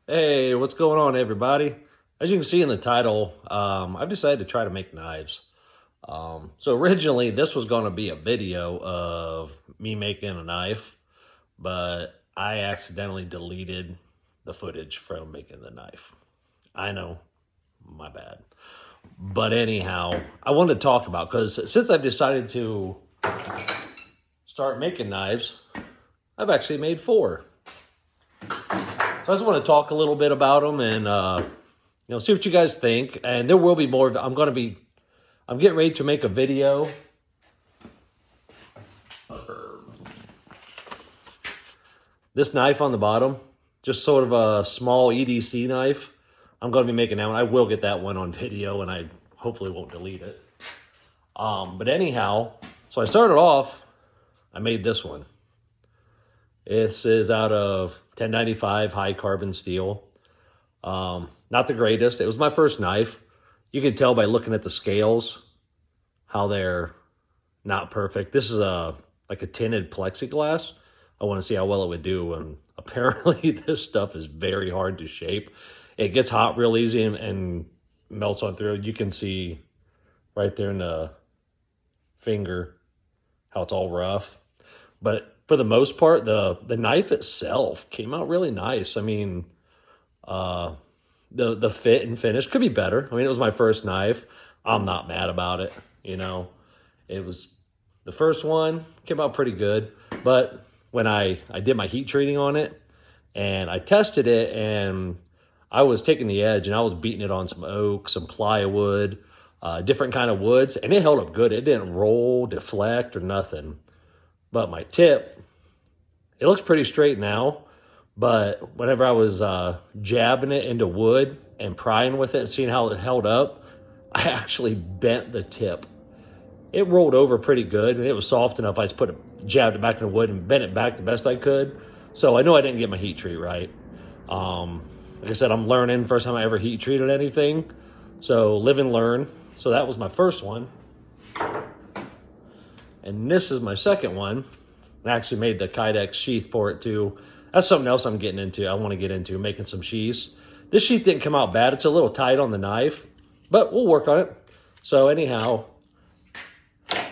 Hey, what's going on, everybody? As you can see in the title, I've decided to try to make knives. So originally, this was going to be a video of me making a knife, but I accidentally deleted the footage from making the knife. I know, my bad. But anyhow, I wanted to talk about because since I've decided to start making knives, I've actually made four. So I just want to talk a little bit about them and see what you guys think. And there will be more. I'm getting ready to make a video. This knife on the bottom, just sort of a small EDC knife. I'm going to be making that one. I will get that one on video, and I hopefully won't delete it. But anyhow, so I started off. I made this one. This is out of 1095 high carbon steel. Not the greatest. It was my first knife. You can tell by looking at the scales how they're not perfect. This is like a tinted plexiglass. I want to see how well it would do. And apparently this stuff is very hard to shape. It gets hot real easy and melts on through. You can see right there in the finger how it's all rough. But for the most part, the knife itself came out really nice. I mean, the fit and finish could be better. I mean, it was my first knife. I'm not mad about it. It was the first one, came out pretty good. But when I did my heat treating on it and I tested it, and I was taking the edge and I was beating it on some oak, some plywood, different kind of woods, and it held up good. It didn't roll, deflect, or nothing. But my tip, it looks pretty straight now. But whenever I was jabbing it into wood and prying with it and seeing how it held up, I actually bent the tip. It rolled over pretty good, and it was soft enough. I just jabbed it back in the wood and bent it back the best I could. So I know I didn't get my heat treat right. Like I said, I'm learning. First time I ever heat treated anything. So live and learn. So that was my first one. And this is my second one. I actually made the Kydex sheath for it too. That's something else I'm getting into. I want to get into making some sheaths. This sheath didn't come out bad. It's a little tight on the knife, but we'll work on it. So anyhow,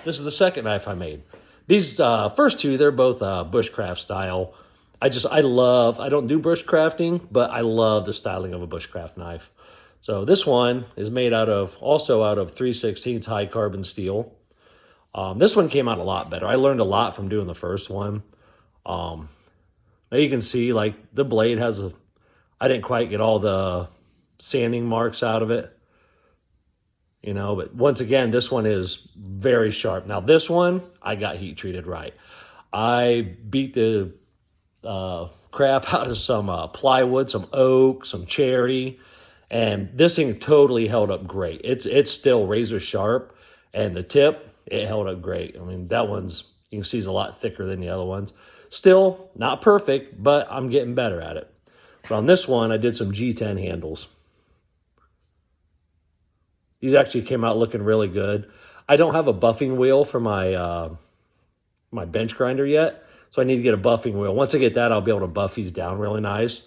this is the second knife I made. These first two, they're both bushcraft style. I don't do bushcrafting, but I love the styling of a bushcraft knife. So this one is made also out of 3/16 high carbon steel. This one came out a lot better. I learned a lot from doing the first one. Now you can see like the blade I didn't quite get all the sanding marks out of it, but once again, this one is very sharp. Now this one, I got heat treated right. I beat the crap out of some plywood, some oak, some cherry, and this thing totally held up great. It's still razor sharp, and the tip, it held up great. I mean, that one's, you can see, is a lot thicker than the other ones. Still not perfect, but I'm getting better at it. But on this one, I did some G10 handles. These actually came out looking really good. I don't have a buffing wheel for my bench grinder yet, so I need to get a buffing wheel. Once I get that, I'll be able to buff these down really nice.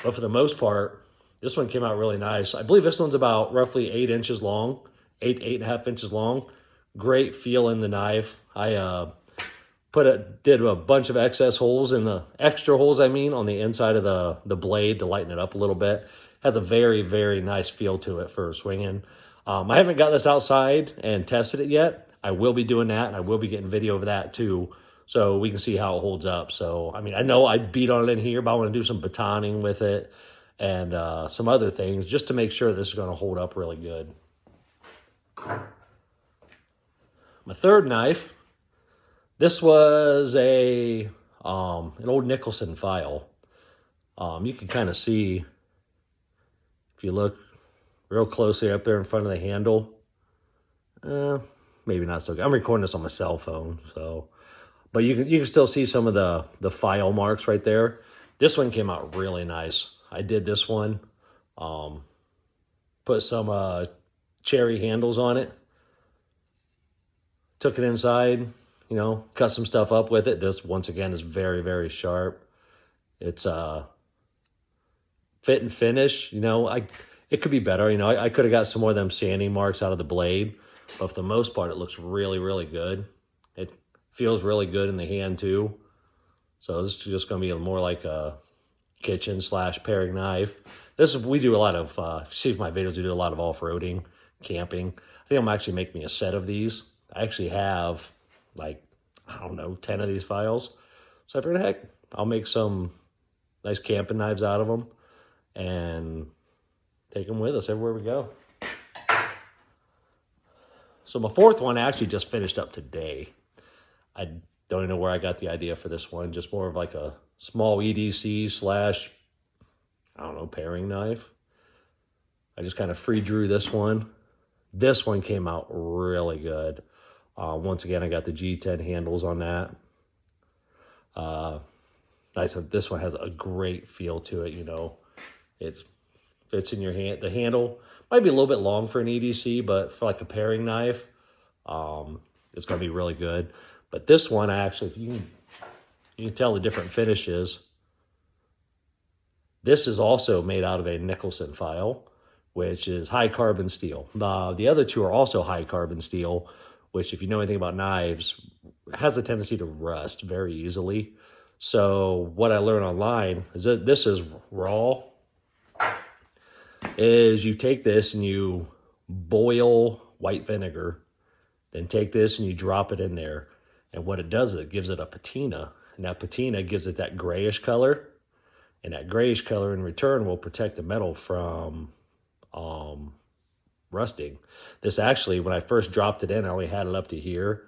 But for the most part, this one came out really nice. I believe this one's about roughly 8 inches long, 8.5 inches long. Great feel in the knife. I did a bunch of extra holes on the inside of the blade to lighten it up a little bit. Has a very, very nice feel to it for swinging. I haven't got this outside and tested it yet. I will be doing that, and I will be getting video of that too, so we can see how it holds up. So, I mean, I know I beat on it in here, but I want to do some batoning with it and some other things just to make sure this is going to hold up really good. My third knife, this was an old Nicholson file. You can kind of see, if you look real closely up there in front of the handle, maybe not so good. I'm recording this on my cell phone, but you can still see some of the file marks right there. This one came out really nice. I did this one, put some cherry handles on it, took it inside, cut some stuff up with it. This, once again, is very, very sharp. It's fit and finish, you know, it could be better. You know, I could have got some more of them sanding marks out of the blade, but for the most part, it looks really, really good. It feels really good in the hand too. So this is just going to be more like a kitchen / paring knife. We do a lot of, if you see my videos, we do a lot of off-roading, camping. I think I'm actually making me a set of these. I actually have like, I don't know, 10 of these files. So I figured, heck, I'll make some nice camping knives out of them and take them with us everywhere we go. So my fourth one I actually just finished up today. I don't even know where I got the idea for this one. Just more of like a small EDC / I don't know, paring knife. I just kind of free drew this one. This one came out really good. Once again, I got the G10 handles on that. Nice. This one has a great feel to it. You know, it fits in your hand. The handle might be a little bit long for an EDC, but for like a paring knife, it's going to be really good. But this one, I actually, if you can tell the different finishes. This is also made out of a Nicholson file, which is high carbon steel. The other two are also high carbon steel, which, if you know anything about knives, has a tendency to rust very easily. So what I learned online is that this is raw. Is you take this and you boil white vinegar, then take this and you drop it in there. And what it does is it gives it a patina. And that patina gives it that grayish color. And that grayish color in return will protect the metal from rusting. This actually, when I first dropped it in, I only had it up to here.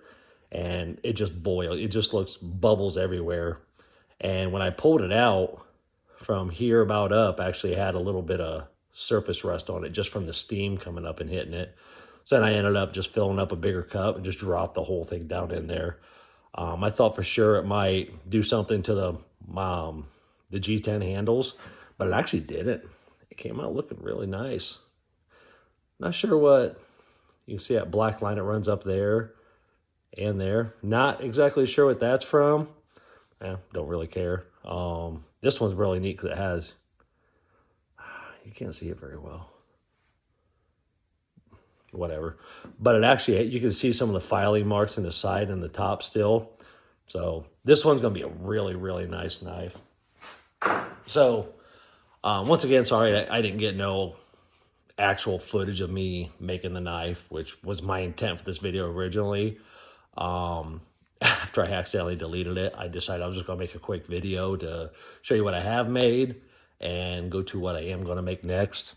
And it just boiled. It just looks bubbles everywhere. And when I pulled it out from here about up, I actually had a little bit of surface rust on it just from the steam coming up and hitting it. So then I ended up just filling up a bigger cup and just dropped the whole thing down in there. I thought for sure it might do something to the G10 handles, but it actually didn't. It came out looking really nice. Not sure what, you can see that black line that runs up there and there. Not exactly sure what that's from. Don't really care. This one's really neat because it has, you can't see it very well. Whatever. But it actually, you can see some of the filing marks in the side and the top still. So this one's going to be a really, really nice knife. So once again, sorry, I didn't get no actual footage of me making the knife, which was my intent for this video originally. After I accidentally deleted it, I decided I was just going to make a quick video to show you what I have made and go to what I am going to make next.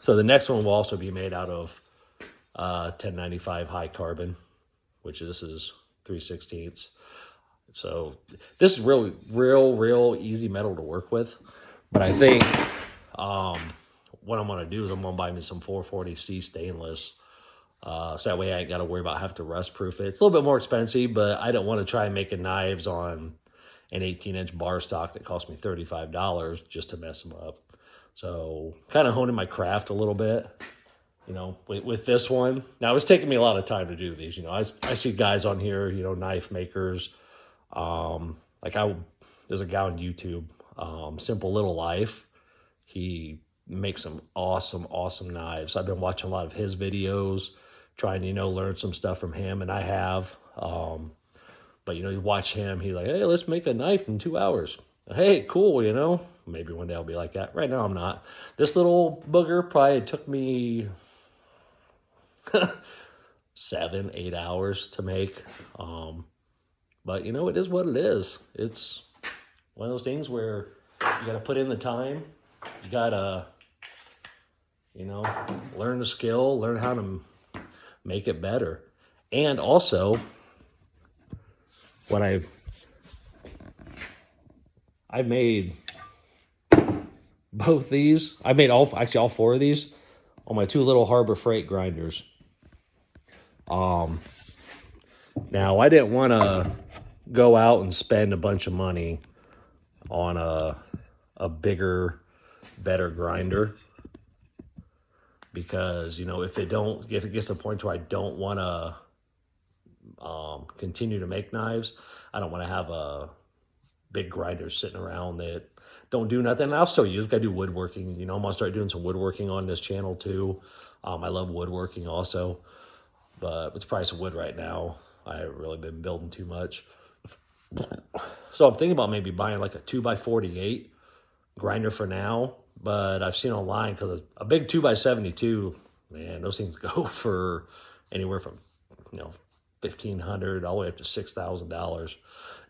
So the next one will also be made out of 1095 high carbon, which this is 3/16. So this is real easy metal to work with. But I think what I'm going to do is I'm going to buy me some 440C stainless. So that way I ain't got to worry about having to rust proof it. It's a little bit more expensive, but I don't want to try making knives on an 18-inch bar stock that cost me $35 just to mess them up. So kind of honing my craft a little bit, you know, with this one. Now, it's taking me a lot of time to do these. You know, I see guys on here, you know, knife makers. There's a guy on YouTube, Simple Little Life. He makes some awesome knives. I've been watching a lot of his videos, trying to, you know, learn some stuff from him, and I have. But, you know, you watch him, he's like, hey, let's make a knife in 2 hours. Hey, cool, you know. Maybe one day I'll be like that. Right now I'm not. This little booger probably took me 7-8 hours to make. But, you know, it is what it is. It's one of those things where you got to put in the time. You got to, you know, learn the skill, learn how to make it better. And also, what I've made both these. I made all four of these on my two little Harbor Freight grinders. Now I didn't want to go out and spend a bunch of money on a bigger, better grinder, because, you know, if it gets to the point where I don't want to continue to make knives, I don't want to have a big grinder sitting around that don't do nothing. I'll still use it. I do woodworking. You know, I'm gonna start doing some woodworking on this channel too. I love woodworking also, but with the price of wood right now, I haven't really been building too much. So I'm thinking about maybe buying like a 2x48 grinder for now, but I've seen online because a big 2x72, man, those things go for anywhere from, you know, $1,500 all the way up to $6,000.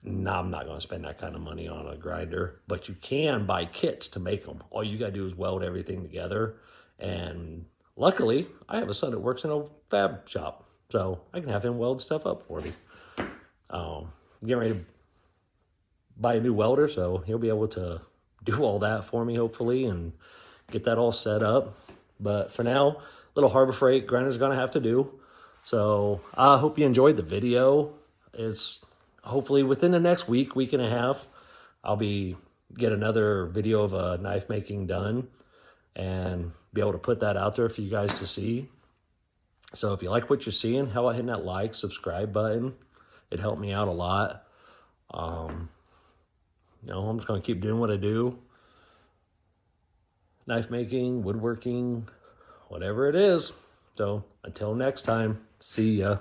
No, I'm not going to spend that kind of money on a grinder, but you can buy kits to make them. All you got to do is weld everything together. And luckily, I have a son that works in a fab shop, so I can have him weld stuff up for me. Getting ready to buy a new welder, so he'll be able to do all that for me, hopefully, and get that all set up. But for now, little Harbor Freight grinder's going to have to do. So I hope you enjoyed the video. It's hopefully within the next week, week and a half, I'll get another video of a knife making done and be able to put that out there for you guys to see. So if you like what you're seeing, how about hitting that like, subscribe button? It helped me out a lot. You know, I'm just going to keep doing what I do. Knife making, woodworking, whatever it is. So until next time, see ya.